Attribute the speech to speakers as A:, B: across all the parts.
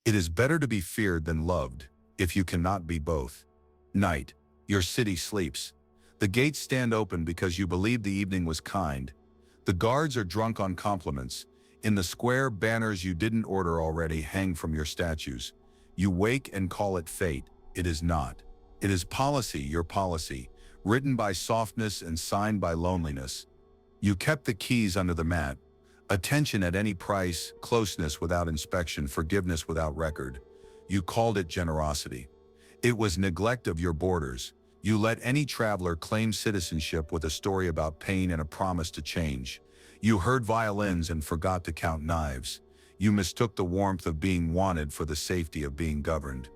A: It is better to be feared than loved, if you cannot be both. Night. Your city sleeps. The gates stand open because you believe the evening was kind. The guards are drunk on compliments. In the square, banners you didn't order already hang from your statues. You wake and call it fate. It is not. It is policy, your policy, written by softness and signed by loneliness. You kept the keys under the mat. Attention at any price, closeness without inspection, forgiveness without record. You called it generosity. It was neglect of your borders. You let any traveler claim citizenship with a story about pain and a promise to change. You heard violins and forgot to count knives. You mistook the warmth of being wanted for the safety of being governed.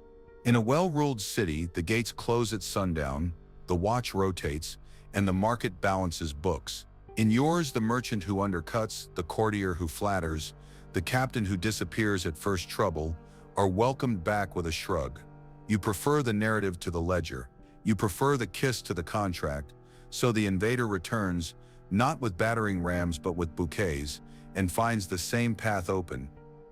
A: In a well-ruled city, the gates close at sundown, the watch rotates, and the market balances books. In yours, the merchant who undercuts, the courtier who flatters, the captain who disappears at first trouble, are welcomed back with a shrug. You prefer the narrative to the ledger. You prefer the kiss to the contract. So the invader returns, not with battering rams but with bouquets, and finds the same path open.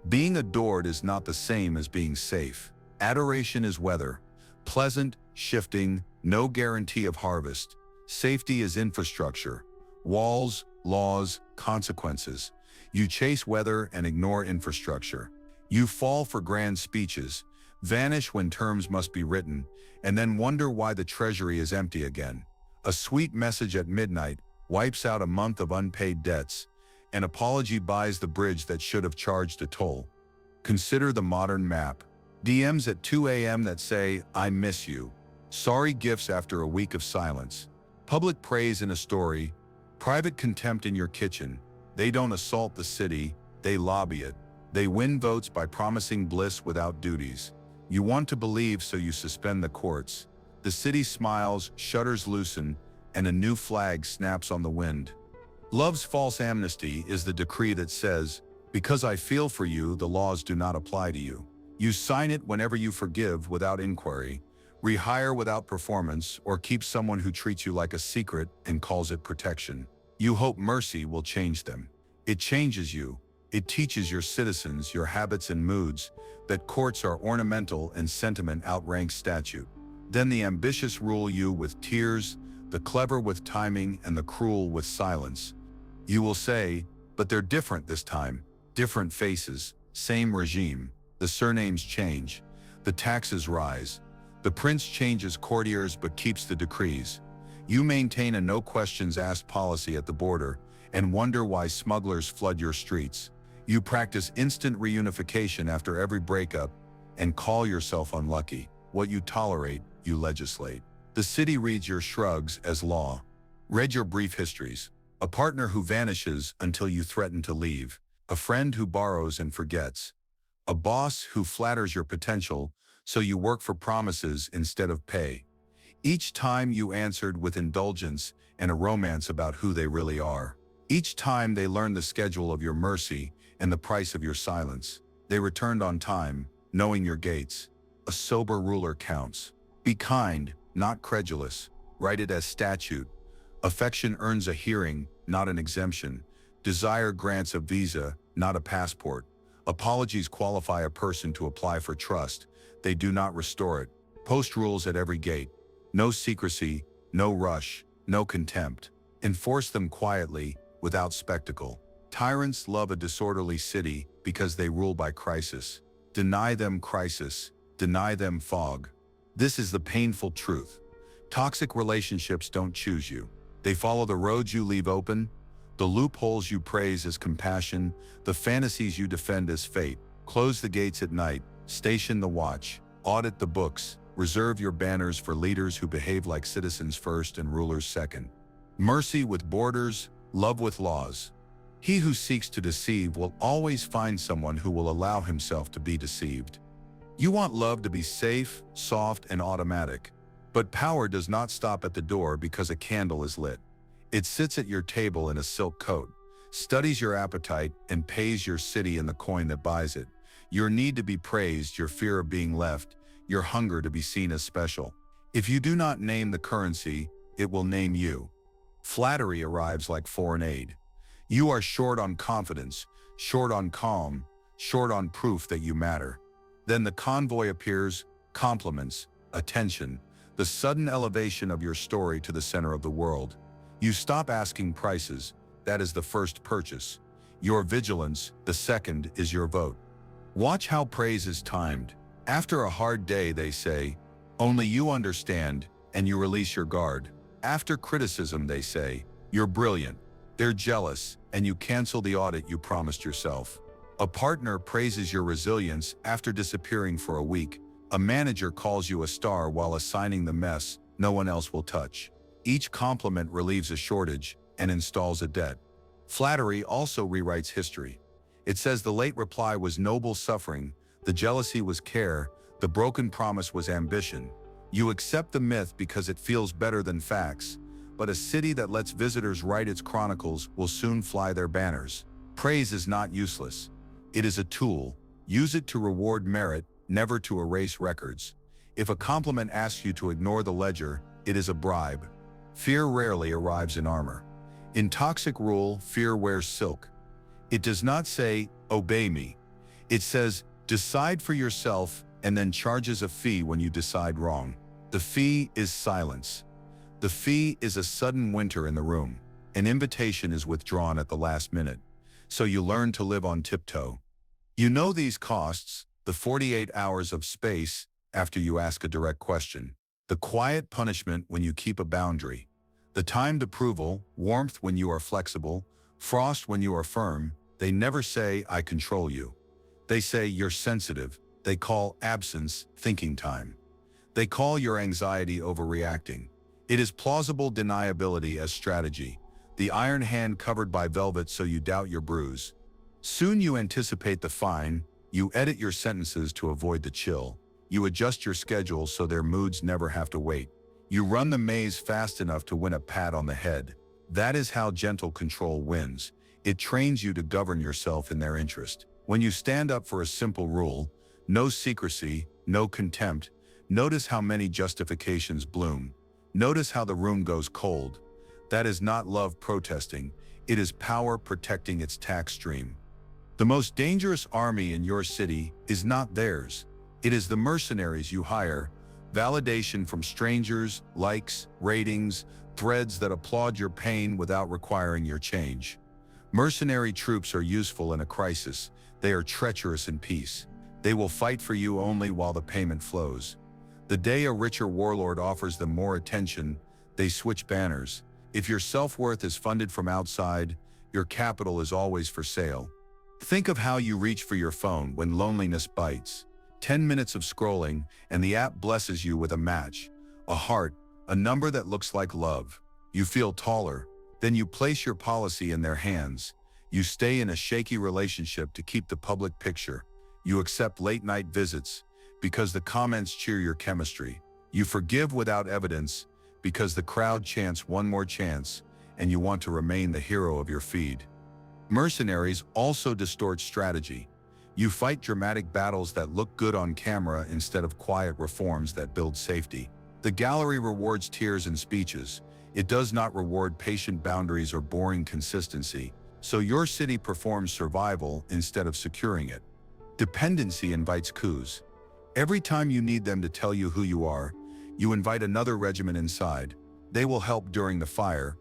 A: Being adored is not the same as being safe. Adoration is weather, pleasant, shifting, no guarantee of harvest. Safety is infrastructure, walls, laws, consequences. You chase weather and ignore infrastructure. You fall for grand speeches, vanish when terms must be written, and then wonder why the treasury is empty again. A sweet message at midnight wipes out a month of unpaid debts. An apology buys the bridge that should have charged a toll. Consider the modern map. DMs at 2 a.m. that say, "I miss you." Sorry gifts after a week of silence. Public praise in a story. Private contempt in your kitchen. They don't assault the city, they lobby it. They win votes by promising bliss without duties. You want to believe, so you suspend the courts. The city smiles, shutters loosen, and a new flag snaps on the wind. Love's false amnesty is the decree that says, "Because I feel for you, the laws do not apply to you." You sign it whenever you forgive without inquiry, rehire without performance, or keep someone who treats you like a secret and calls it protection. You hope mercy will change them. It changes you. It teaches your citizens, your habits and moods, that courts are ornamental and sentiment outranks statute. Then the ambitious rule you with tears, the clever with timing, and the cruel with silence. You will say, "But they're different this time. Different faces, same regime. The surnames change. The taxes rise. The prince changes courtiers but keeps the decrees." You maintain a no-questions-asked policy at the border and wonder why smugglers flood your streets. You practice instant reunification after every breakup and call yourself unlucky. What you tolerate, you legislate. The city reads your shrugs as law. Read your brief histories. A partner who vanishes until you threaten to leave. A friend who borrows and forgets. A boss who flatters your potential, so you work for promises instead of pay. Each time you answered with indulgence and a romance about who they really are. Each time they learned the schedule of your mercy and the price of your silence. They returned on time, knowing your gates. A sober ruler counts. Be kind, not credulous. Write it as statute. Affection earns a hearing, not an exemption. Desire grants a visa, not a passport. Apologies qualify a person to apply for trust. They do not restore it. Post rules at every gate. No secrecy, no rush, no contempt. Enforce them quietly, without spectacle. Tyrants love a disorderly city because they rule by crisis. Deny them crisis, deny them fog. This is the painful truth. Toxic relationships don't choose you. They follow the roads you leave open, the loopholes you praise as compassion, the fantasies you defend as fate. Close the gates at night, station the watch, audit the books, reserve your banners for leaders who behave like citizens first and rulers second. Mercy with borders, love with laws. He who seeks to deceive will always find someone who will allow himself to be deceived. You want love to be safe, soft, and automatic. But power does not stop at the door because a candle is lit. It sits at your table in a silk coat, studies your appetite, and pays your city in the coin that buys it. Your need to be praised, your fear of being left, your hunger to be seen as special. If you do not name the currency, it will name you. Flattery arrives like foreign aid. You are short on confidence, short on calm, short on proof that you matter. Then the convoy appears, compliments, attention, the sudden elevation of your story to the center of the world. You stop asking prices, that is the first purchase. Your vigilance, the second, is your vote. Watch how praise is timed. After a hard day, they say, "Only you understand," and you release your guard. After criticism, they say, "You're brilliant." They're jealous, and you cancel the audit you promised yourself. A partner praises your resilience after disappearing for a week. A manager calls you a star while assigning the mess no one else will touch. Each compliment relieves a shortage and installs a debt. Flattery also rewrites history. It says the late reply was noble suffering, the jealousy was care, the broken promise was ambition. You accept the myth because it feels better than facts, but a city that lets visitors write its chronicles will soon fly their banners. Praise is not useless. It is a tool. Use it to reward merit, never to erase records. If a compliment asks you to ignore the ledger, it is a bribe. Fear rarely arrives in armor. In toxic rule, fear wears silk. It does not say, "Obey me." It says, "Decide for yourself," and then charges a fee when you decide wrong. The fee is silence. The fee is a sudden winter in the room. An invitation is withdrawn at the last minute. So you learn to live on tiptoe. You know these costs, the 48 hours of space after you ask a direct question, the quiet punishment when you keep a boundary, the timed approval, warmth when you are flexible, frost when you are firm. They never say, "I control you." They say, "You're sensitive." They call absence thinking time. They call your anxiety overreacting. It is plausible deniability as strategy, the iron hand covered by velvet so you doubt your bruise. Soon you anticipate the fine, you edit your sentences to avoid the chill, you adjust your schedule so their moods never have to wait. You run the maze fast enough to win a pat on the head. That is how gentle control wins. It trains you to govern yourself in their interest. When you stand up for a simple rule, no secrecy, no contempt, notice how many justifications bloom. Notice how the room goes cold. That is not love protesting, it is power protecting its tax stream. The most dangerous army in your city is not theirs. It is the mercenaries you hire, validation from strangers, likes, ratings, threads that applaud your pain without requiring your change. Mercenary troops are useful in a crisis. They are treacherous in peace. They will fight for you only while the payment flows. The day a richer warlord offers them more attention, they switch banners. If your self-worth is funded from outside, your capital is always for sale. Think of how you reach for your phone when loneliness bites. 10 minutes of scrolling, and the app blesses you with a match, a heart, a number that looks like love. You feel taller. Then you place your policy in their hands. You stay in a shaky relationship to keep the public picture. You accept late-night visits because the comments cheer your chemistry. You forgive without evidence because the crowd chants one more chance, and you want to remain the hero of your feed. Mercenaries also distort strategy. You fight dramatic battles that look good on camera instead of quiet reforms that build safety. The gallery rewards tears and speeches. It does not reward patient boundaries or boring consistency, so your city performs survival instead of securing it. Dependency invites coups. Every time you need them to tell you who you are, you invite another regiment inside. They will help during the fire,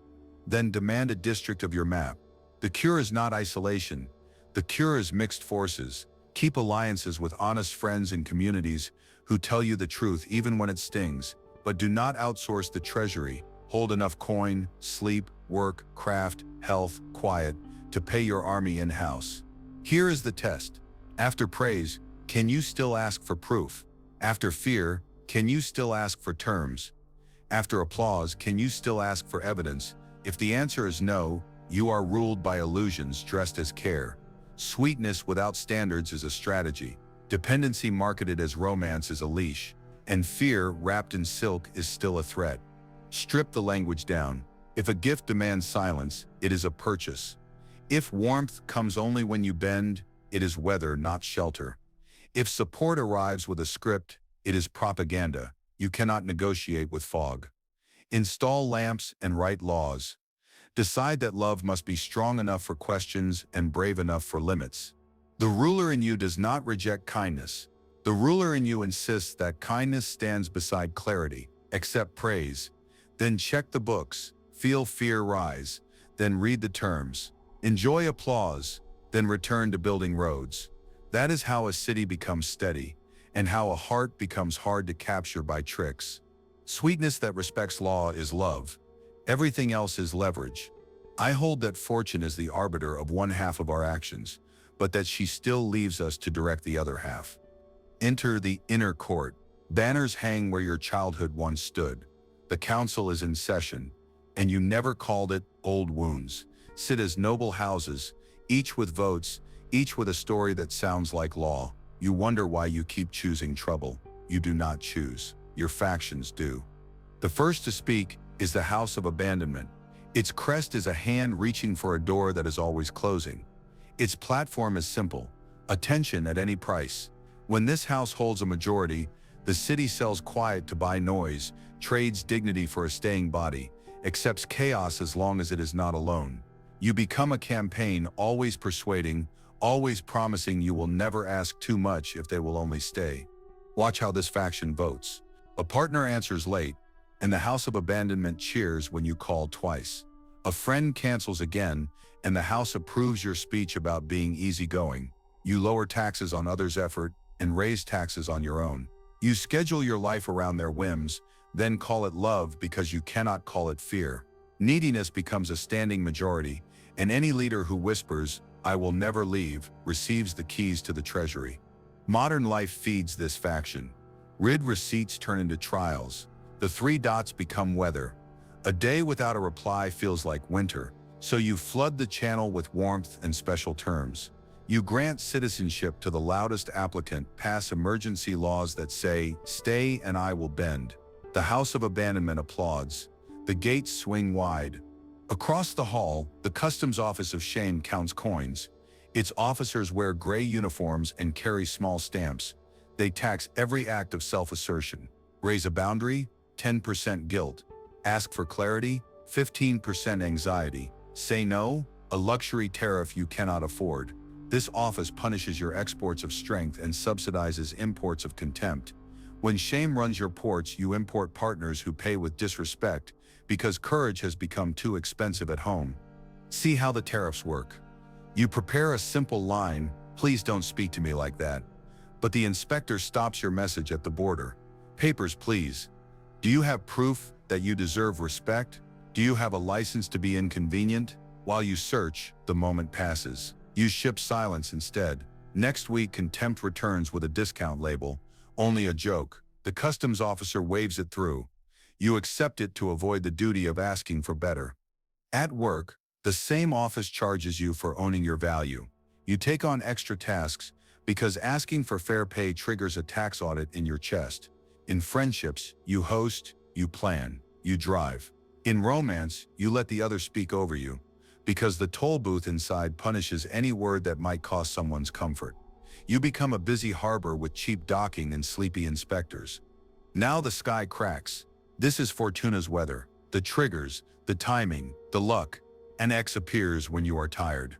A: then demand a district of your map. The cure is not isolation. The cure is mixed forces. Keep alliances with honest friends and communities who tell you the truth even when it stings, but do not outsource the treasury. Hold enough coin, sleep, work, craft, health, quiet to pay your army in-house. Here is the test. After praise, can you still ask for proof? After fear, can you still ask for terms? After applause, can you still ask for evidence? If the answer is no, you are ruled by illusions dressed as care. Sweetness without standards is a strategy. Dependency marketed as romance is a leash. And fear wrapped in silk is still a threat. Strip the language down. If a gift demands silence, it is a purchase. If warmth comes only when you bend, it is weather, not shelter. If support arrives with a script, it is propaganda. You cannot negotiate with fog. Install lamps and write laws. Decide that love must be strong enough for questions and brave enough for limits. The ruler in you does not reject kindness. The ruler in you insists that kindness stands beside clarity. Accept praise, then check the books. Feel fear rise, then read the terms. Enjoy applause, then return to building roads. That is how a city becomes steady, and how a heart becomes hard to capture by tricks. Sweetness that respects law is love. Everything else is leverage. I hold that fortune is the arbiter of one half of our actions, but that she still leaves us to direct the other half. Enter the inner court. Banners hang where your childhood once stood. The council is in session, and you never called it old wounds. Sit as noble houses, each with votes, each with a story that sounds like law. You wonder why you keep choosing trouble. You do not choose. Your factions do. The first to speak is the house of abandonment. Its crest is a hand reaching for a door that is always closing. Its platform is simple: attention at any price. When this house holds a majority, the city sells quiet to buy noise, trades dignity for a staying body, accepts chaos as long as it is not alone. You become a campaign, always persuading, always promising you will never ask too much if they will only stay. Watch how this faction votes. A partner answers late, and the house of abandonment cheers when you call twice. A friend cancels again, and the house approves your speech about being easygoing. You lower taxes on others' effort and raise taxes on your own. You schedule your life around their whims, then call it love because you cannot call it fear. Neediness becomes a standing majority, and any leader who whispers, "I will never leave," receives the keys to the treasury. Modern life feeds this faction. Rid receipts turn into trials. The three dots become weather. A day without a reply feels like winter, so you flood the channel with warmth and special terms. You grant citizenship to the loudest applicant, pass emergency laws that say, "Stay and I will bend." The house of abandonment applauds. The gates swing wide. Across the hall, the customs office of shame counts coins. Its officers wear gray uniforms and carry small stamps. They tax every act of self-assertion. Raise a boundary, 10% guilt. Ask for clarity, 15% anxiety. Say no, a luxury tariff you cannot afford. This office punishes your exports of strength and subsidizes imports of contempt. When shame runs your ports, you import partners who pay with disrespect because courage has become too expensive at home. See how the tariffs work. You prepare a simple line, "Please don't speak to me like that." But the inspector stops your message at the border. "Papers, please. Do you have proof that you deserve respect? Do you have a license to be inconvenient?" While you search, the moment passes. You ship silence instead. Next week, contempt returns with a discount label. Only a joke. The customs officer waves it through. You accept it to avoid the duty of asking for better. At work, the same office charges you for owning your value. You take on extra tasks because asking for fair pay triggers a tax audit in your chest. In friendships, you host, you plan, you drive. In romance, you let the other speak over you, because the toll booth inside punishes any word that might cost someone's comfort. You become a busy harbor with cheap docking and sleepy inspectors. Now the sky cracks. This is Fortuna's weather. The triggers, the timing, the luck. An X appears when you are tired.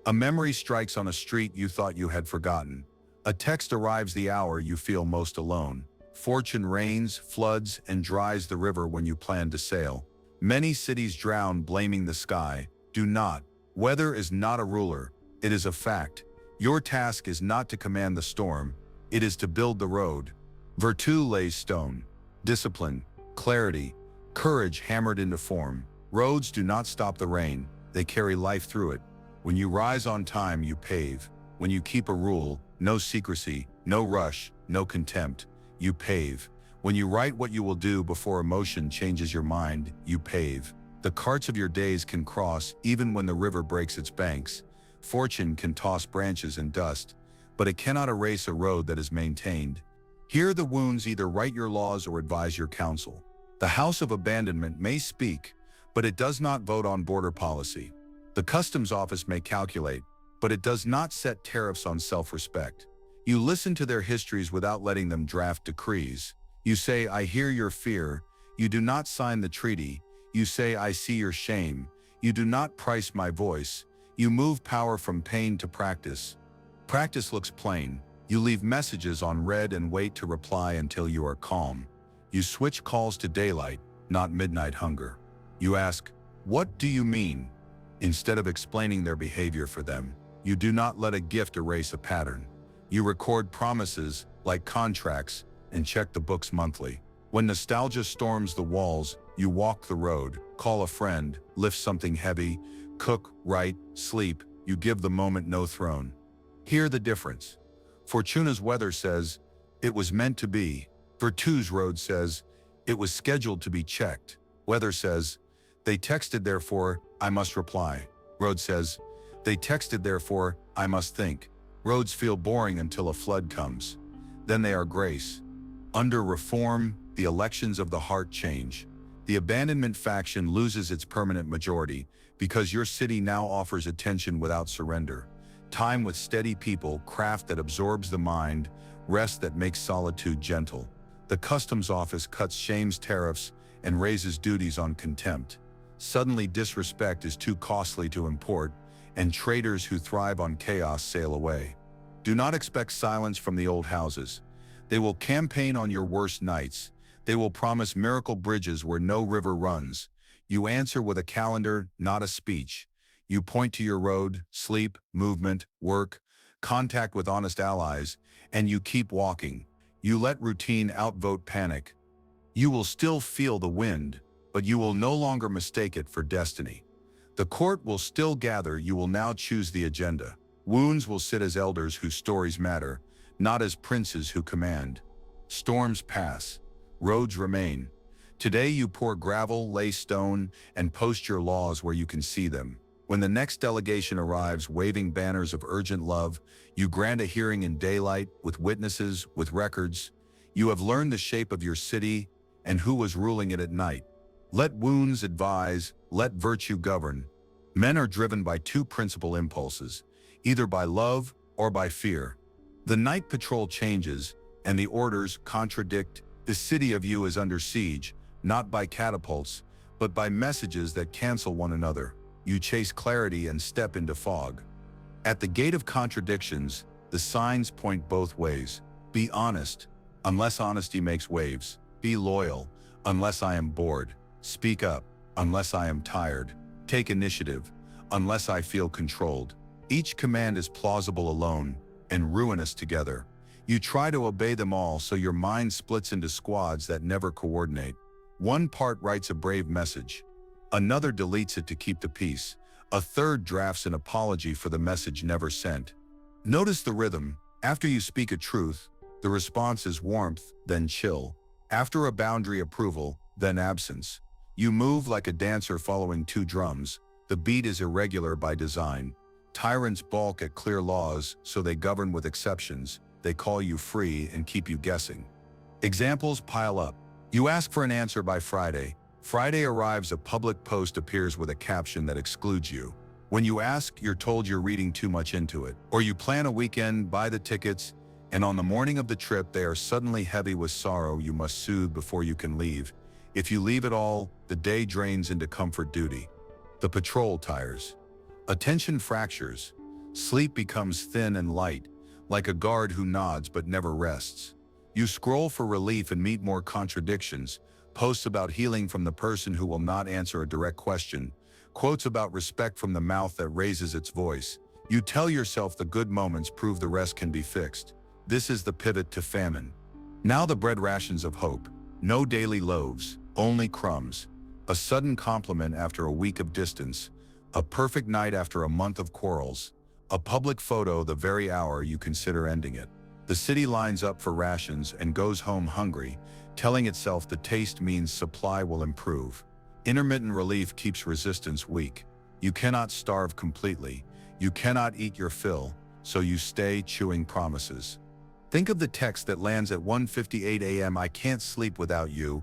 A: A memory strikes on a street you thought you had forgotten. A text arrives the hour you feel most alone. Fortune rains, floods, and dries the river when you plan to sail. Many cities drown blaming the sky. Do not. Weather is not a ruler. It is a fact. Your task is not to command the storm. It is to build the road. Virtù lays stone. Discipline, clarity, courage hammered into form. Roads do not stop the rain. They carry life through it. When you rise on time, you pave. When you keep a rule, no secrecy, no rush, no contempt, you pave. When you write what you will do before emotion changes your mind, you pave. The carts of your days can cross even when the river breaks its banks. Fortune can toss branches and dust, but it cannot erase a road that is maintained. Here the wounds either write your laws or advise your counsel. The house of abandonment may speak, but it does not vote on border policy. The customs office may calculate, but it does not set tariffs on self-respect. You listen to their histories without letting them draft decrees. You say, "I hear your fear." You do not sign the treaty. You say, "I see your shame." You do not price my voice. You move power from pain to practice. Practice looks plain. You leave messages on read and wait to reply until you are calm. You switch calls to daylight, not midnight hunger. You ask, "What do you mean?" Instead of explaining their behavior for them. You do not let a gift erase a pattern. You record promises, like contracts, and check the books monthly. When nostalgia storms the walls, you walk the road, call a friend, lift something heavy, cook, write, sleep. You give the moment no throne. Hear the difference. Fortuna's weather says, "It was meant to be." Virtu's road says, "It was scheduled to be checked." Weather says, "They texted, therefore I must reply." Road says, "They texted, therefore I must think." Roads feel boring until a flood comes. Then they are grace. Under reform, the elections of the heart change. The abandonment faction loses its permanent majority because your city now offers attention without surrender. Time with steady people, craft that absorbs the mind, rest that makes solitude gentle. The customs office cuts shame's tariffs and raises duties on contempt. Suddenly disrespect is too costly to import, and traders who thrive on chaos sail away. Do not expect silence from the old houses. They will campaign on your worst nights. They will promise miracle bridges where no river runs. You answer with a calendar, not a speech. You point to your road, sleep, movement, work, contact with honest allies, and you keep walking. You let routine outvote panic. You will still feel the wind, but you will no longer mistake it for destiny. The court will still gather, you will now choose the agenda. Wounds will sit as elders whose stories matter, not as princes who command. Storms pass. Roads remain. Today you pour gravel, lay stone, and post your laws where you can see them. When the next delegation arrives waving banners of urgent love, you grant a hearing in daylight, with witnesses, with records. You have learned the shape of your city and who was ruling it at night. Let wounds advise, let virtue govern. Men are driven by two principal impulses, either by love or by fear. The night patrol changes, and the orders contradict. The city of you is under siege, not by catapults, but by messages that cancel one another. You chase clarity and step into fog. At the gate of contradictions, the signs point both ways. Be honest, unless honesty makes waves. Be loyal, unless I am bored. Speak up, unless I am tired. Take initiative, unless I feel controlled. Each command is plausible alone and ruinous together. You try to obey them all, so your mind splits into squads that never coordinate. One part writes a brave message. Another deletes it to keep the peace. A third drafts an apology for the message never sent. Notice the rhythm. After you speak a truth, the response is warmth, then chill. After a boundary, approval, then absence. You move like a dancer following two drums. The beat is irregular by design. Tyrants balk at clear laws, so they govern with exceptions. They call you free and keep you guessing. Examples pile up. You ask for an answer by Friday. Friday arrives, a public post appears with a caption that excludes you. When you ask, you're told you're reading too much into it. Or you plan a weekend, buy the tickets, and on the morning of the trip they are suddenly heavy with sorrow you must soothe before you can leave. If you leave at all, the day drains into comfort duty. The patrol tires. Attention fractures. Sleep becomes thin and light, like a guard who nods but never rests. You scroll for relief and meet more contradictions. Posts about healing from the person who will not answer a direct question. Quotes about respect from the mouth that raises its voice. You tell yourself the good moments prove the rest can be fixed. This is the pivot to famine. Now the bread rations of hope. No daily loaves, only crumbs. A sudden compliment after a week of distance. A perfect night after a month of quarrels. A public photo the very hour you consider ending it. The city lines up for rations and goes home hungry, telling itself the taste means supply will improve. Intermittent relief keeps resistance weak. You cannot starve completely. You cannot eat your fill, so you stay chewing promises. Think of the text that lands at 1:58 a.m. I can't sleep without you.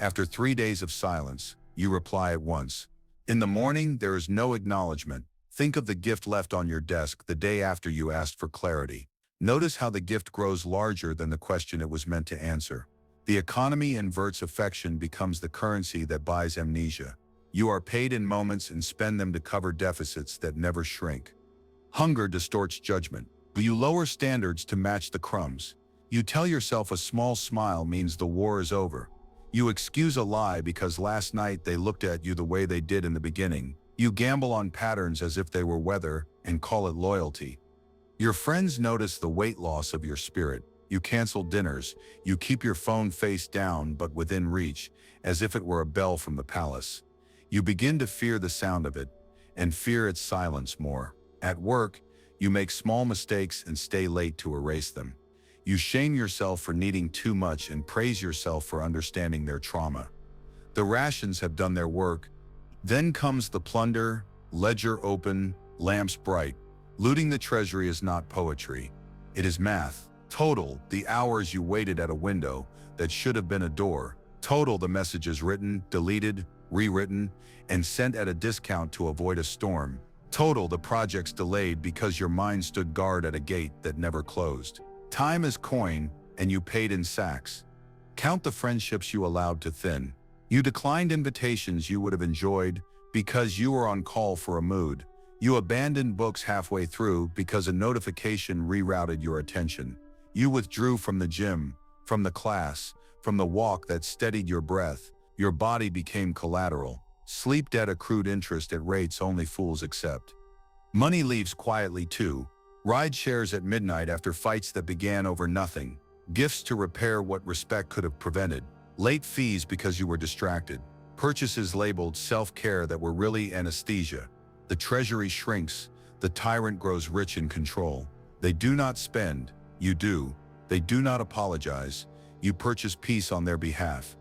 A: After 3 days of silence, you reply at once. In the morning, there is no acknowledgement. Think of the gift left on your desk the day after you asked for clarity. Notice how the gift grows larger than the question it was meant to answer. The economy inverts affection, becomes the currency that buys amnesia. You are paid in moments and spend them to cover deficits that never shrink. Hunger distorts judgment. You lower standards to match the crumbs. You tell yourself a small smile means the war is over. You excuse a lie because last night they looked at you the way they did in the beginning. You gamble on patterns as if they were weather and call it loyalty. Your friends notice the weight loss of your spirit. You cancel dinners. You keep your phone face down but within reach, as if it were a bell from the palace. You begin to fear the sound of it, and fear its silence more. At work, you make small mistakes and stay late to erase them. You shame yourself for needing too much and praise yourself for understanding their trauma. The rations have done their work. Then comes the plunder, ledger open, lamps bright. Looting the treasury is not poetry. It is math. Total the hours you waited at a window that should have been a door. Total the messages written, deleted, rewritten, and sent at a discount to avoid a storm. Total the projects delayed because your mind stood guard at a gate that never closed. Time is coin, and you paid in sacks. Count the friendships you allowed to thin. You declined invitations you would have enjoyed because you were on call for a mood. You abandoned books halfway through because a notification rerouted your attention. You withdrew from the gym, from the class, from the walk that steadied your breath. Your body became collateral. Sleep debt accrued interest at rates only fools accept. Money leaves quietly too. Ride shares at midnight after fights that began over nothing. Gifts to repair what respect could have prevented. Late fees because you were distracted. Purchases labeled self-care that were really anesthesia. The treasury shrinks. The tyrant grows rich in control. They do not spend. You do. They do not apologize. You purchase peace on their behalf.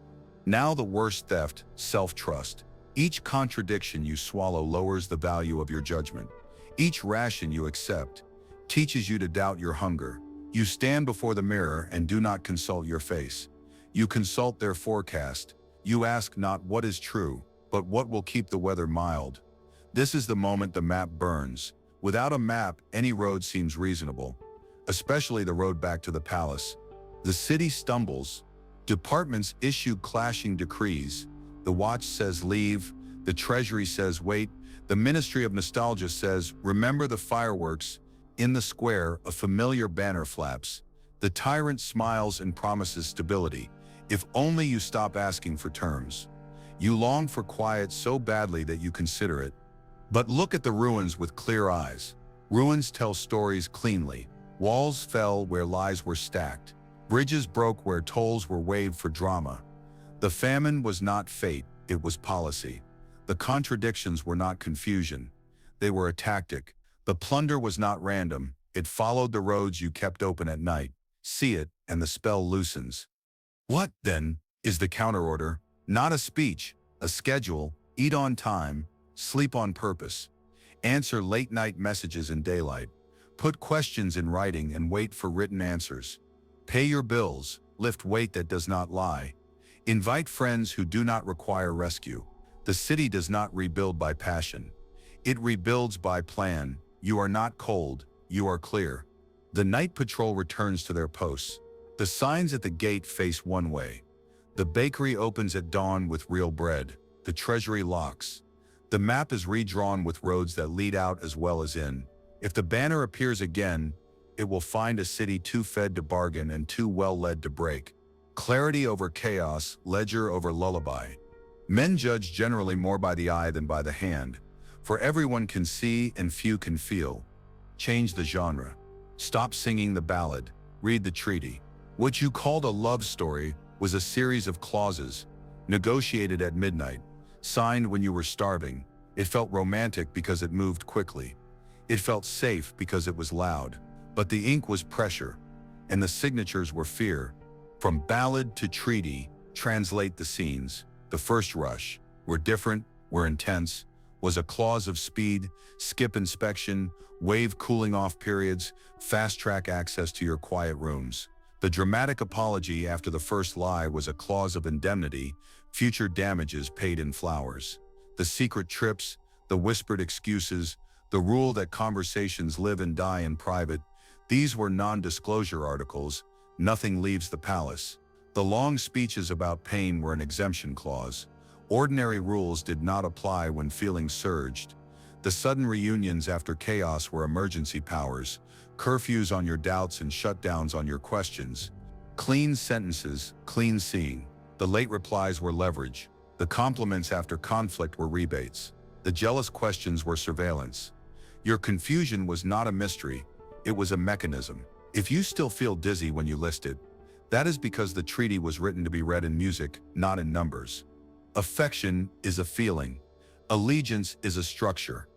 A: Now the worst theft, self-trust. Each contradiction you swallow lowers the value of your judgment. Each ration you accept teaches you to doubt your hunger. You stand before the mirror and do not consult your face. You consult their forecast. You ask not what is true, but what will keep the weather mild. This is the moment the map burns. Without a map, any road seems reasonable, especially the road back to the palace. The city stumbles. Departments issue clashing decrees. The watch says leave. The treasury says wait. The Ministry of Nostalgia says remember the fireworks. In the square, a familiar banner flaps. The tyrant smiles and promises stability. If only you stop asking for terms. You long for quiet so badly that you consider it. But look at the ruins with clear eyes. Ruins tell stories cleanly. Walls fell where lies were stacked. Bridges broke where tolls were waived for drama. The famine was not fate, it was policy. The contradictions were not confusion. They were a tactic. The plunder was not random. It followed the roads you kept open at night. See it, and the spell loosens. What, then, is the counterorder? Not a speech, a schedule, eat on time, sleep on purpose. Answer late-night messages in daylight. Put questions in writing and wait for written answers. Pay your bills, lift weight that does not lie. Invite friends who do not require rescue. The city does not rebuild by passion. It rebuilds by plan. You are not cold, you are clear. The night patrol returns to their posts. The signs at the gate face one way. The bakery opens at dawn with real bread. The treasury locks. The map is redrawn with roads that lead out as well as in. If the banner appears again, it will find a city too fed to bargain and too well led to break. Clarity over chaos, ledger over lullaby. Men judge generally more by the eye than by the hand, for everyone can see and few can feel. Change the genre. Stop singing the ballad. Read the treaty. What you called a love story was a series of clauses, negotiated at midnight, signed when you were starving. It felt romantic because it moved quickly. It felt safe because it was loud. But the ink was pressure, and the signatures were fear. From ballad to treaty, translate the scenes. The first rush, were different, were intense, was a clause of speed, skip inspection, waive cooling off periods, fast-track access to your quiet rooms. The dramatic apology after the first lie was a clause of indemnity, future damages paid in flowers. The secret trips, the whispered excuses, the rule that conversations live and die in private, these were non-disclosure articles. Nothing leaves the palace. The long speeches about pain were an exemption clause. Ordinary rules did not apply when feelings surged. The sudden reunions after chaos were emergency powers, curfews on your doubts and shutdowns on your questions. Clean sentences, clean seeing. The late replies were leverage. The compliments after conflict were rebates. The jealous questions were surveillance. Your confusion was not a mystery, it was a mechanism. If you still feel dizzy when you list it, that is because the treaty was written to be read in music, not in numbers. Affection is a feeling. Allegiance is a structure.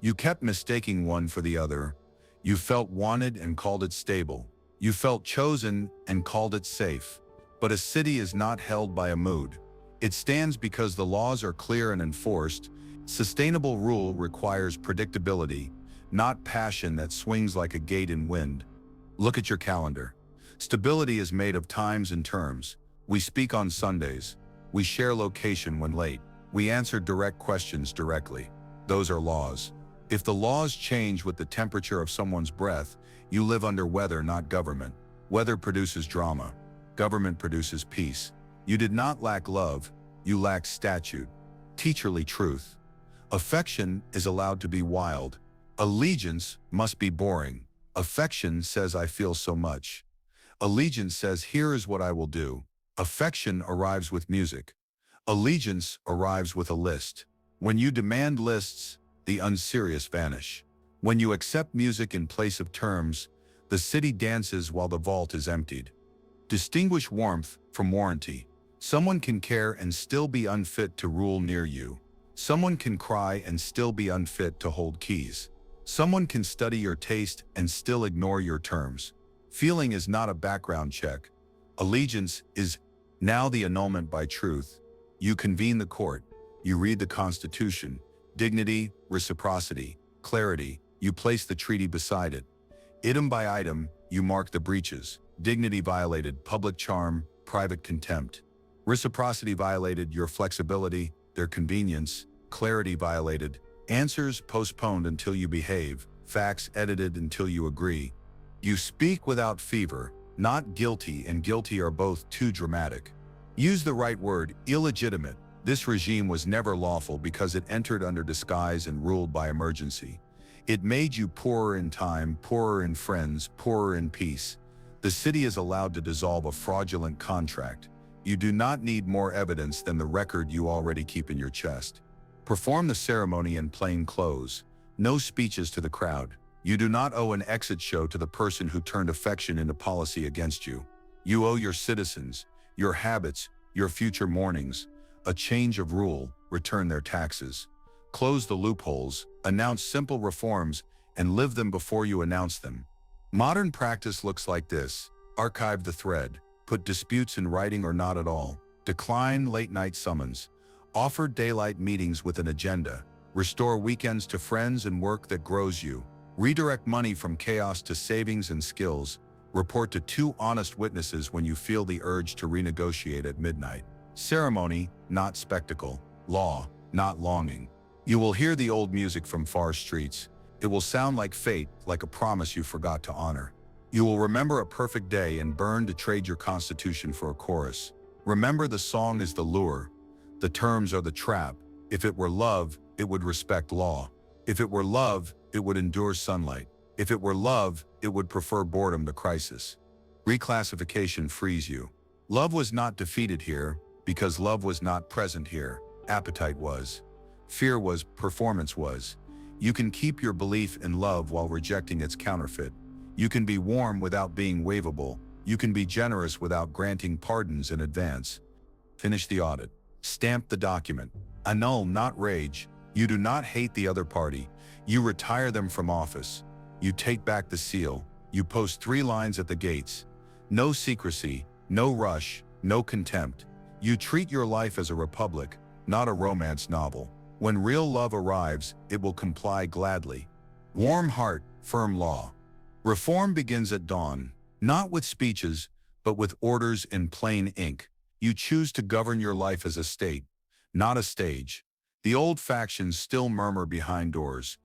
A: You kept mistaking one for the other. You felt wanted and called it stable. You felt chosen and called it safe. But a city is not held by a mood. It stands because the laws are clear and enforced. Sustainable rule requires predictability, not passion that swings like a gate in wind. Look at your calendar. Stability is made of times and terms. We speak on Sundays. We share location when late. We answer direct questions directly. Those are laws. If the laws change with the temperature of someone's breath, you live under weather, not government. Weather produces drama. Government produces peace. You did not lack love, you lack statute. Teacherly truth. Affection is allowed to be wild. Allegiance must be boring. Affection says I feel so much. Allegiance says here is what I will do. Affection arrives with music. Allegiance arrives with a list. When you demand lists, the unserious vanish. When you accept music in place of terms, the city dances while the vault is emptied. Distinguish warmth from warranty. Someone can care and still be unfit to rule near you. Someone can cry and still be unfit to hold keys. Someone can study your taste and still ignore your terms. Feeling is not a background check. Allegiance is now the annulment by truth. You convene the court. You read the Constitution. Dignity, reciprocity, clarity. You place the treaty beside it. Item by item, you mark the breaches. Dignity violated, public charm, private contempt. Reciprocity violated, your flexibility, their convenience. Clarity violated, answers postponed until you behave, facts edited until you agree. You speak without fever, not guilty and guilty are both too dramatic. Use the right word, illegitimate. This regime was never lawful because it entered under disguise and ruled by emergency. It made you poorer in time, poorer in friends, poorer in peace. The city is allowed to dissolve a fraudulent contract. You do not need more evidence than the record you already keep in your chest. Perform the ceremony in plain clothes. No speeches to the crowd. You do not owe an exit show to the person who turned affection into policy against you. You owe your citizens, your habits, your future mornings, a change of rule, return their taxes. Close the loopholes, announce simple reforms, and live them before you announce them. Modern practice looks like this. Archive the thread. Put disputes in writing or not at all. Decline late-night summons. Offer daylight meetings with an agenda. Restore weekends to friends and work that grows you. Redirect money from chaos to savings and skills. Report to 2 honest witnesses when you feel the urge to renegotiate at midnight. Ceremony, not spectacle. Law, not longing. You will hear the old music from far streets. It will sound like fate, like a promise you forgot to honor. You will remember a perfect day and burn to trade your constitution for a chorus. Remember, the song is the lure. The terms are the trap. If it were love, it would respect law. If it were love, it would endure sunlight. If it were love, it would prefer boredom to crisis. Reclassification frees you. Love was not defeated here, because love was not present here. Appetite was. Fear was, performance was. You can keep your belief in love while rejecting its counterfeit. You can be warm without being waivable. You can be generous without granting pardons in advance. Finish the audit. Stamp the document. Annul, not rage. You do not hate the other party. You retire them from office. You take back the seal. You post 3 lines at the gates. No secrecy, no rush, no contempt. You treat your life as a republic, not a romance novel. When real love arrives, it will comply gladly. Warm heart, firm law. Reform begins at dawn, not with speeches, but with orders in plain ink. You choose to govern your life as a state, not a stage. The old factions still murmur behind doors,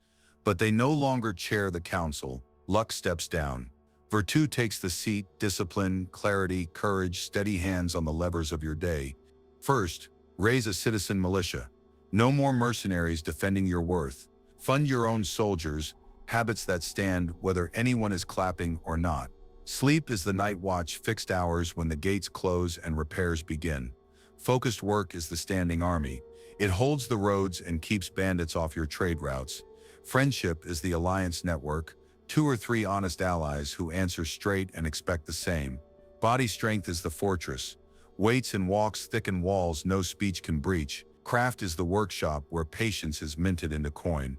A: but they no longer chair the council. Luck steps down. Virtue takes the seat, discipline, clarity, courage, steady hands on the levers of your day. First, raise a citizen militia. No more mercenaries defending your worth, Fund your own soldiers, habits that stand whether anyone is clapping or not. Sleep is the night watch, fixed hours when the gates close and repairs begin. Focused work is the standing army. It holds the roads and keeps bandits off your trade routes. Friendship is the alliance network, 2 or 3 honest allies who answer straight and expect the same. Body strength is the fortress. Weights and walks thicken walls no speech can breach. Craft is the workshop where patience is minted into coin.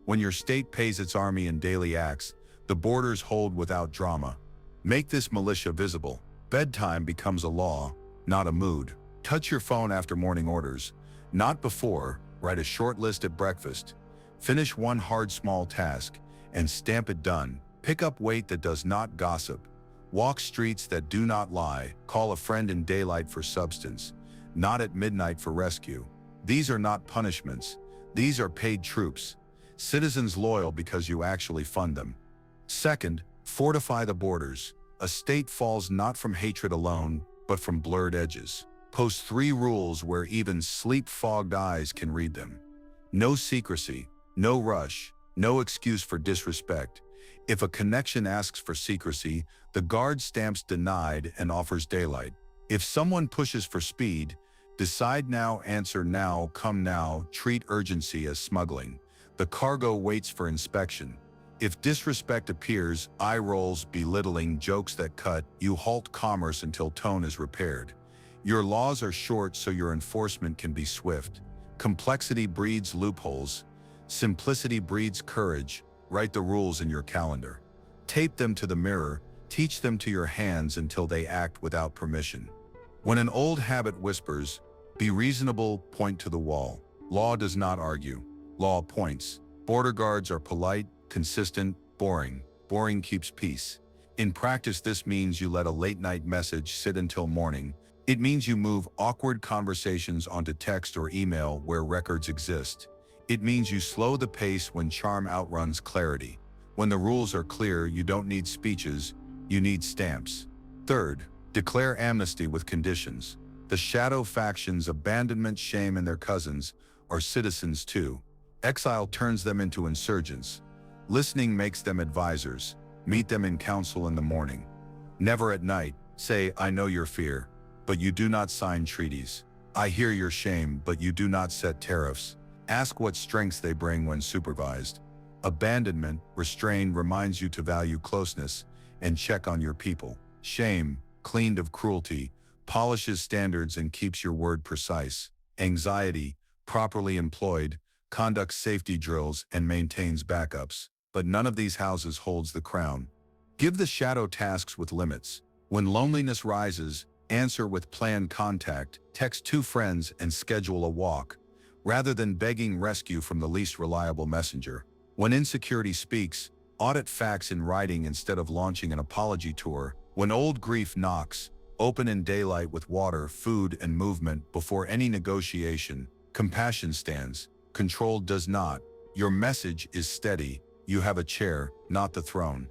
A: When your state pays its army in daily acts, the borders hold without drama. Make this militia visible. Bedtime becomes a law, not a mood. Touch your phone after morning orders. Not before. Write a short list at breakfast. Finish one hard small task and stamp it done. Pick up weight that does not gossip. Walk streets that do not lie. Call a friend in daylight for substance, not at midnight for rescue. These are not punishments. These are paid troops. Citizens loyal because you actually fund them. Second, fortify the borders. A state falls not from hatred alone, but from blurred edges. Post 3 rules where even sleep-fogged eyes can read them. No secrecy, no rush, no excuse for disrespect. If a connection asks for secrecy, the guard stamps denied and offers daylight. If someone pushes for speed, decide now, answer now, come now, treat urgency as smuggling. The cargo waits for inspection. If disrespect appears, eye rolls, belittling, jokes that cut, you halt commerce until tone is repaired. Your laws are short so your enforcement can be swift. Complexity breeds loopholes. Simplicity breeds courage. Write the rules in your calendar. Tape them to the mirror. Teach them to your hands until they act without permission. When an old habit whispers, "Be reasonable," point to the wall. Law does not argue. Law points. Border guards are polite, consistent, boring. Boring keeps peace. In practice, this means you let a late-night message sit until morning. It means you move awkward conversations onto text or email where records exist. It means you slow the pace when charm outruns clarity. When the rules are clear, you don't need speeches, you need stamps. Third, declare amnesty with conditions. The shadow factions, abandonment, shame, and their cousins are citizens too. Exile turns them into insurgents. Listening makes them advisors. Meet them in council in the morning. Never at night. Say, "I know your fear, but you do not sign treaties. I hear your shame, but you do not set tariffs." Ask what strengths they bring when supervised. Abandonment, restraint, reminds you to value closeness and check on your people. Shame, cleaned of cruelty, polishes standards and keeps your word precise. Anxiety, properly employed, conducts safety drills and maintains backups. But none of these houses holds the crown. Give the shadow tasks with limits. When loneliness rises, answer with planned contact, text 2 friends and schedule a walk, rather than begging rescue from the least reliable messenger. When insecurity speaks, audit facts in writing instead of launching an apology tour. When old grief knocks, open in daylight with water, food, and movement before any negotiation. Compassion stands. Control does not. Your message is steady. You have a chair, not the throne.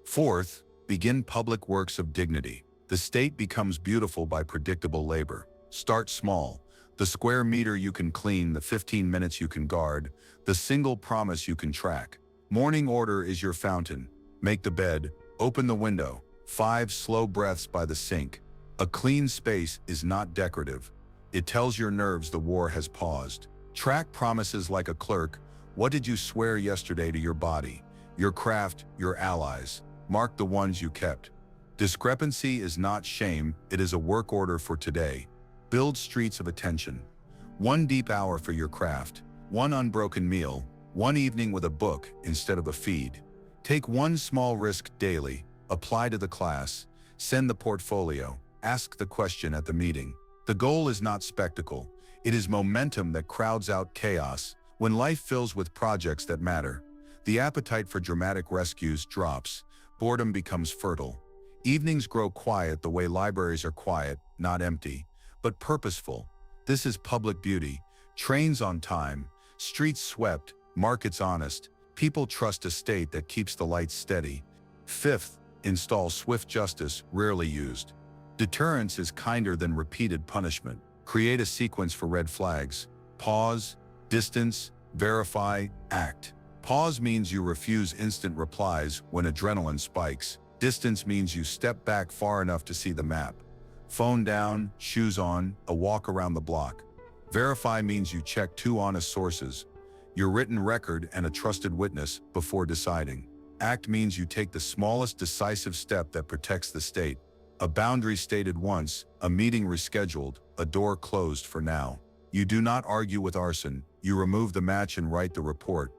A: Fourth, begin public works of dignity. The state becomes beautiful by predictable labor. Start small. The square meter you can clean, the 15 minutes you can guard, the single promise you can track. Morning order is your fountain. Make the bed, open the window. 5 slow breaths by the sink. A clean space is not decorative. It tells your nerves the war has paused. Track promises like a clerk. What did you swear yesterday to your body, your craft, your allies? Mark the ones you kept. Discrepancy is not shame, it is a work order for today. Build streets of attention. 1 deep hour for your craft, 1 unbroken meal, 1 evening with a book instead of a feed. Take 1 small risk daily, apply to the class, send the portfolio, ask the question at the meeting. The goal is not spectacle, it is momentum that crowds out chaos. When life fills with projects that matter, the appetite for dramatic rescues drops, boredom becomes fertile. Evenings grow quiet the way libraries are quiet, not empty, but purposeful. This is public beauty. Trains on time, streets swept, markets honest. People trust a state that keeps the lights steady. Fifth, install swift justice, rarely used. Deterrence is kinder than repeated punishment. Create a sequence for red flags. Pause, distance, verify, act. Pause means you refuse instant replies when adrenaline spikes. Distance means you step back far enough to see the map. Phone down, shoes on, a walk around the block. Verify means you check two honest sources, your written record and a trusted witness, before deciding. Act means you take the smallest decisive step that protects the state. A boundary stated once, a meeting rescheduled, a door closed for now. You do not argue with arson, you remove the match and write the report.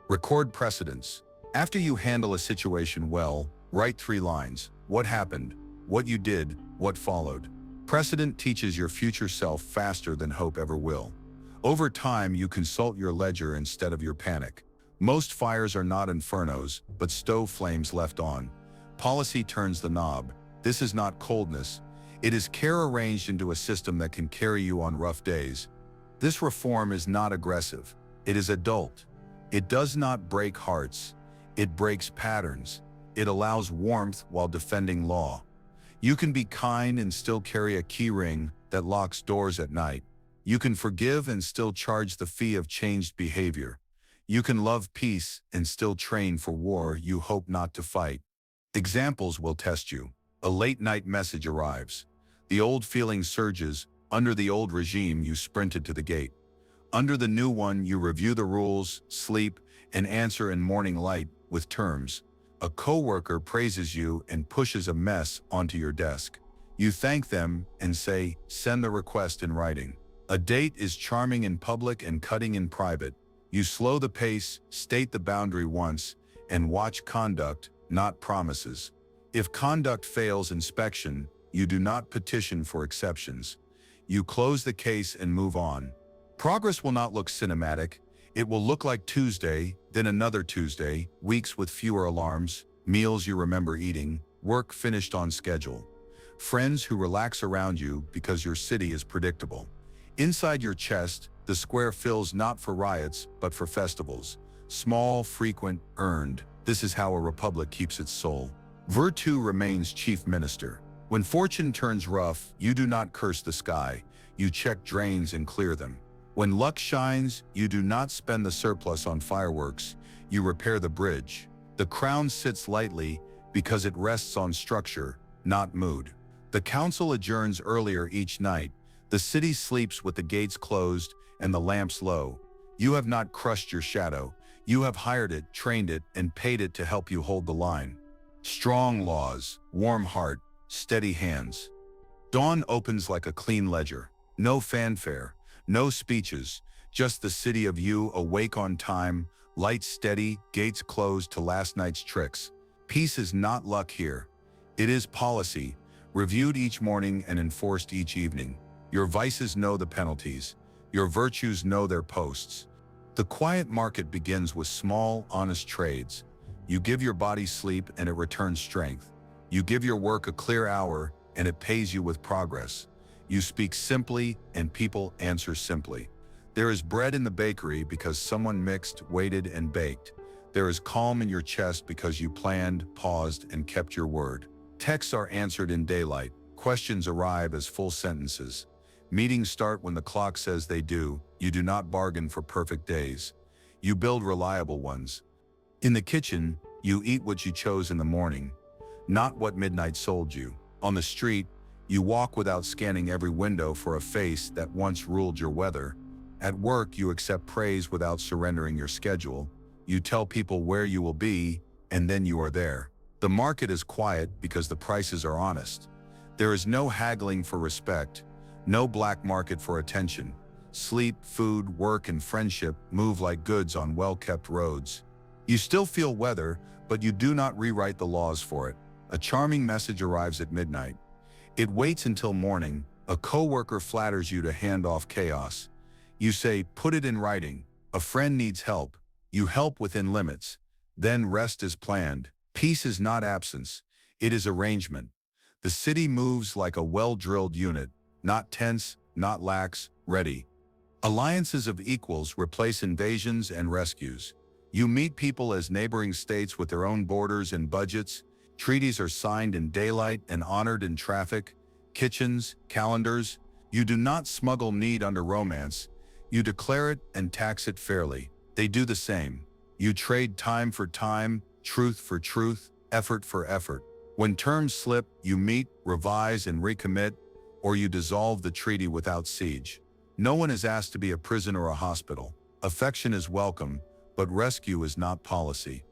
A: Record precedents. After you handle a situation well, write 3 lines. What happened? What you did? What followed? Precedent teaches your future self faster than hope ever will. Over time, you consult your ledger instead of your panic. Most fires are not infernos, but stove flames left on. Policy turns the knob. This is not coldness. It is care arranged into a system that can carry you on rough days. This reform is not aggressive. It is adult. It does not break hearts. It breaks patterns. It allows warmth while defending law. You can be kind and still carry a key ring that locks doors at night. You can forgive and still charge the fee of changed behavior. You can love peace and still train for war you hope not to fight. Examples will test you. A late-night message arrives. The old feeling surges. Under the old regime, you sprinted to the gate. Under the new one, you review the rules, sleep, and answer in morning light with terms. A coworker praises you and pushes a mess onto your desk. You thank them and say, send the request in writing. A date is charming in public and cutting in private. You slow the pace, state the boundary once, and watch conduct, not promises. If conduct fails inspection, you do not petition for exceptions. You close the case and move on. Progress will not look cinematic. It will look like Tuesday, then another Tuesday, weeks with fewer alarms, meals you remember eating, work finished on schedule. Friends who relax around you because your city is predictable. Inside your chest, the square fills not for riots, but for festivals. Small, frequent, earned. This is how a republic keeps its soul. Virtue remains chief minister. When fortune turns rough, you do not curse the sky. You check drains and clear them. When luck shines, you do not spend the surplus on fireworks. You repair the bridge. The crown sits lightly because it rests on structure, not mood. The council adjourns earlier each night. The city sleeps with the gates closed and the lamps low. You have not crushed your shadow. You have hired it, trained it, and paid it to help you hold the line. Strong laws, warm heart, steady hands. Dawn opens like a clean ledger. No fanfare, no speeches, just the city of you awake on time, lights steady, gates closed to last night's tricks. Peace is not luck here. It is policy, reviewed each morning and enforced each evening. Your vices know the penalties. Your virtues know their posts. The quiet market begins with small, honest trades. You give your body sleep and it returns strength. You give your work a clear hour and it pays you with progress. You speak simply and people answer simply. There is bread in the bakery because someone mixed, waited, and baked. There is calm in your chest because you planned, paused, and kept your word. Texts are answered in daylight. Questions arrive as full sentences. Meetings start when the clock says they do. You do not bargain for perfect days. You build reliable ones. In the kitchen, you eat what you chose in the morning, not what midnight sold you. On the street, you walk without scanning every window for a face that once ruled your weather. At work, you accept praise without surrendering your schedule. You tell people where you will be, and then you are there. The market is quiet because the prices are honest. There is no haggling for respect, no black market for attention. Sleep, food, work, and friendship move like goods on well-kept roads. You still feel weather, but you do not rewrite the laws for it. A charming message arrives at midnight. It waits until morning. A coworker flatters you to hand off chaos. You say, put it in writing. A friend needs help. You help within limits. Then rest is planned. Peace is not absence. It is arrangement. The city moves like a well-drilled unit, not tense, not lax, ready. Alliances of equals replace invasions and rescues. You meet people as neighboring states with their own borders and budgets. Treaties are signed in daylight and honored in traffic. Kitchens, calendars. You do not smuggle need under romance. You declare it and tax it fairly. They do the same. You trade time for time, truth for truth, effort for effort. When terms slip, you meet, revise, and recommit, or you dissolve the treaty without siege. No one is asked to be a prison or a hospital. Affection is welcome, but rescue is not policy.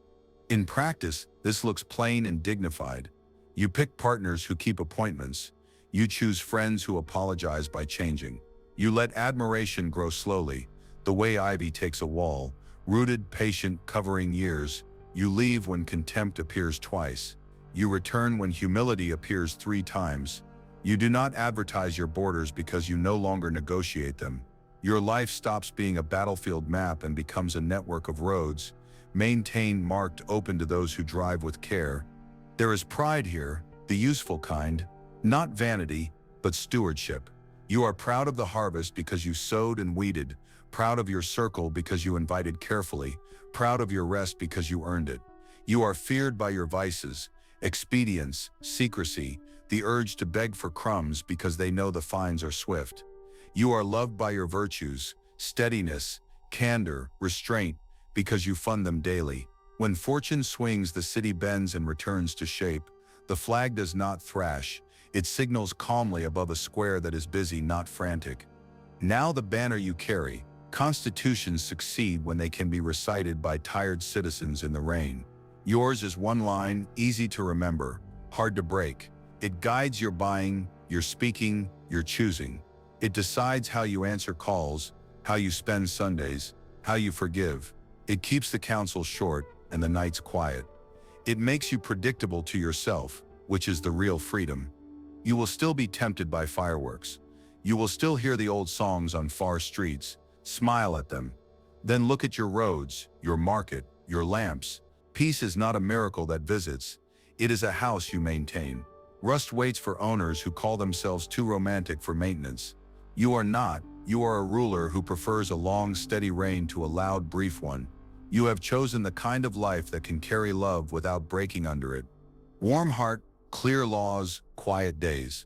A: In practice, this looks plain and dignified. You pick partners who keep appointments. You choose friends who apologize by changing. You let admiration grow slowly, the way ivy takes a wall, rooted, patient, covering years. You leave when contempt appears twice. You return when humility appears 3 times. You do not advertise your borders because you no longer negotiate them. Your life stops being a battlefield map and becomes a network of roads, maintained, marked, open to those who drive with care. There is pride here, the useful kind, not vanity, but stewardship. You are proud of the harvest because you sowed and weeded, proud of your circle because you invited carefully, proud of your rest because you earned it. You are feared by your vices, expedience, secrecy, the urge to beg for crumbs because they know the fines are swift. You are loved by your virtues, steadiness, candor, restraint, because you fund them daily. When fortune swings, the city bends and returns to shape. The flag does not thrash. It signals calmly above a square that is busy, not frantic. Now the banner you carry. Constitutions succeed when they can be recited by tired citizens in the rain. Yours is one line, easy to remember, hard to break. It guides your buying, your speaking, your choosing. It decides how you answer calls, how you spend Sundays, how you forgive. It keeps the council short and the nights quiet. It makes you predictable to yourself, which is the real freedom. You will still be tempted by fireworks. You will still hear the old songs on far streets, smile at them. Then look at your roads, your market, your lamps. Peace is not a miracle that visits. It is a house you maintain. Rust waits for owners who call themselves too romantic for maintenance. You are not. You are a ruler who prefers a long, steady reign to a loud, brief one. You have chosen the kind of life that can carry love without breaking under it. Warm heart, clear laws, quiet days.